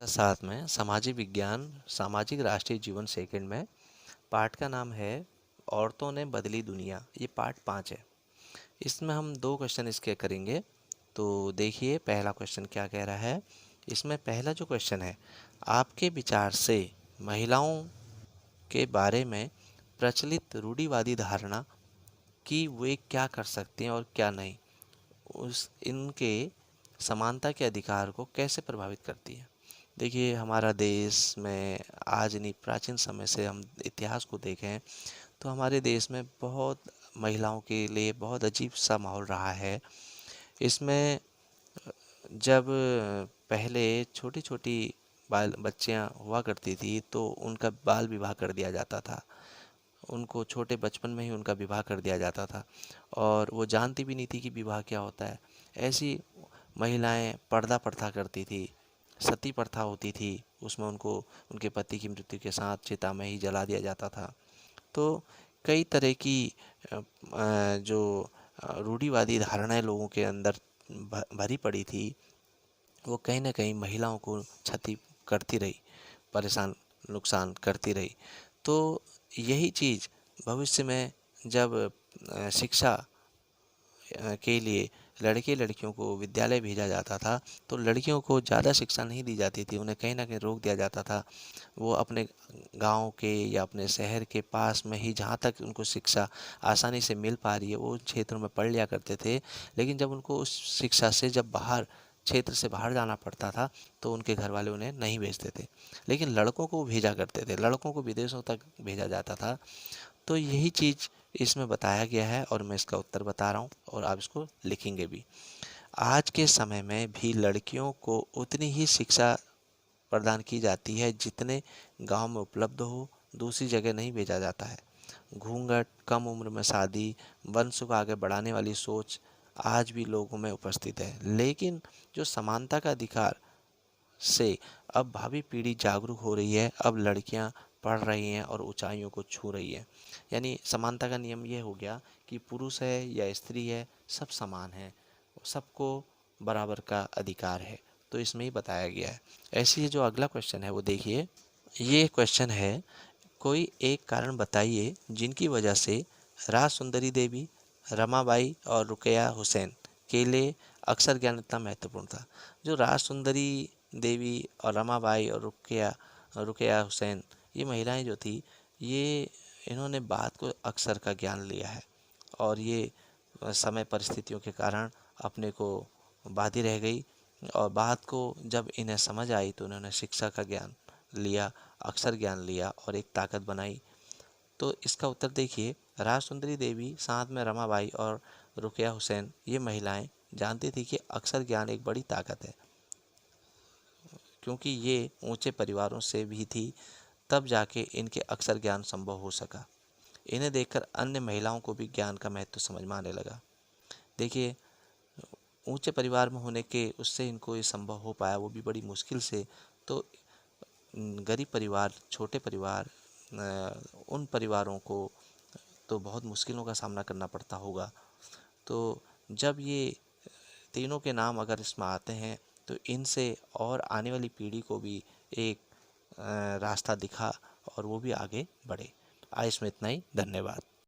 साथ में सामाजिक विज्ञान सामाजिक राष्ट्रीय जीवन सेकंड में पाठ का नाम है औरतों ने बदली दुनिया। ये पार्ट 5 है। इसमें हम 2 क्वेश्चन इसके करेंगे। तो देखिए पहला क्वेश्चन क्या कह रहा है। इसमें पहला जो क्वेश्चन है, आपके विचार से महिलाओं के बारे में प्रचलित रूढ़िवादी धारणा कि वे क्या कर सकती हैं और क्या नहीं, उस इनके समानता के अधिकार को कैसे प्रभावित करती है। देखिए हमारा देश में आज नहीं, प्राचीन समय से हम इतिहास को देखें तो हमारे देश में बहुत महिलाओं के लिए बहुत अजीब सा माहौल रहा है। इसमें जब पहले छोटी छोटी बाल बच्चियां हुआ करती थी तो उनका बाल विवाह कर दिया जाता था। उनको छोटे बचपन में ही उनका विवाह कर दिया जाता था और वो जानती भी नहीं थी कि विवाह क्या होता है। ऐसी महिलाएं पर्दा प्रथा करती थी, सती प्रथा होती थी, उसमें उनको उनके पति की मृत्यु के साथ चिता में ही जला दिया जाता था। तो कई तरह की जो रूढ़िवादी धारणाएं लोगों के अंदर भरी पड़ी थी, वो कहीं ना कहीं महिलाओं को क्षति करती रही, परेशान नुकसान करती रही। तो यही चीज़ भविष्य में जब शिक्षा के लिए लड़के लड़कियों को विद्यालय भेजा जाता था तो लड़कियों को ज़्यादा शिक्षा नहीं दी जाती थी, उन्हें कहीं ना कहीं रोक दिया जाता था। वो अपने गांव के या अपने शहर के पास में ही जहाँ तक उनको शिक्षा आसानी से मिल पा रही है वो क्षेत्रों में पढ़ लिया करते थे। लेकिन जब उनको उस शिक्षा से जब बाहर क्षेत्र से बाहर जाना पड़ता था तो उनके घर वाले उन्हें नहीं भेजते थे। लेकिन लड़कों को भेजा करते थे, लड़कों को विदेशों तक भेजा जाता था। तो यही चीज़ इसमें बताया गया है और मैं इसका उत्तर बता रहा हूँ और आप इसको लिखेंगे भी। आज के समय में भी लड़कियों को उतनी ही शिक्षा प्रदान की जाती है जितने गांव में उपलब्ध हो, दूसरी जगह नहीं भेजा जाता है। घूंघट, कम उम्र में शादी, वंश को आगे बढ़ाने वाली सोच आज भी लोगों में उपस्थित है। लेकिन जो समानता का अधिकार से अब भावी पीढ़ी जागरूक हो रही है, अब लड़कियां पढ़ रही हैं और ऊंचाइयों को छू रही हैं। यानी समानता का नियम ये हो गया कि पुरुष है या स्त्री है, सब समान हैं, सबको बराबर का अधिकार है। तो इसमें ही बताया गया है। ऐसे ही जो अगला क्वेश्चन है वो देखिए। ये क्वेश्चन है, कोई एक कारण बताइए जिनकी वजह से राज सुंदरी देवी, रमाबाई और रुकैया हुसैन के लिए अक्षर ज्ञान इतना महत्वपूर्ण था। जो राज सुंदरी देवी और रमाबाई और रुकैया रुकैया हुसैन, ये महिलाएं जो थी, ये इन्होंने बाद को अक्षर का ज्ञान लिया है और ये समय परिस्थितियों के कारण अपने को बाधी रह गई और बाद को जब इन्हें समझ आई तो उन्होंने शिक्षा का ज्ञान लिया, अक्षर ज्ञान लिया और एक ताकत बनाई। तो इसका उत्तर देखिए, राज सुंदरी देवी साथ में रमाबाई और रुकैया हुसैन, ये महिलाएं जानती थी कि अक्षर ज्ञान एक बड़ी ताकत है, क्योंकि ये ऊंचे परिवारों से भी थी, तब जाके इनके अक्षर ज्ञान संभव हो सका। इन्हें देखकर अन्य महिलाओं को भी ज्ञान का महत्व समझ में आने लगा। देखिए ऊंचे परिवार में होने के उससे इनको ये संभव हो पाया, वो भी बड़ी मुश्किल से। तो गरीब परिवार, छोटे परिवार, उन परिवारों को तो बहुत मुश्किलों का सामना करना पड़ता होगा। तो जब ये तीनों के नाम अगर इसमें आते हैं तो इनसे और आने वाली पीढ़ी को भी एक रास्ता दिखा और वो भी आगे बढ़े। आज इसमें इतना ही। धन्यवाद।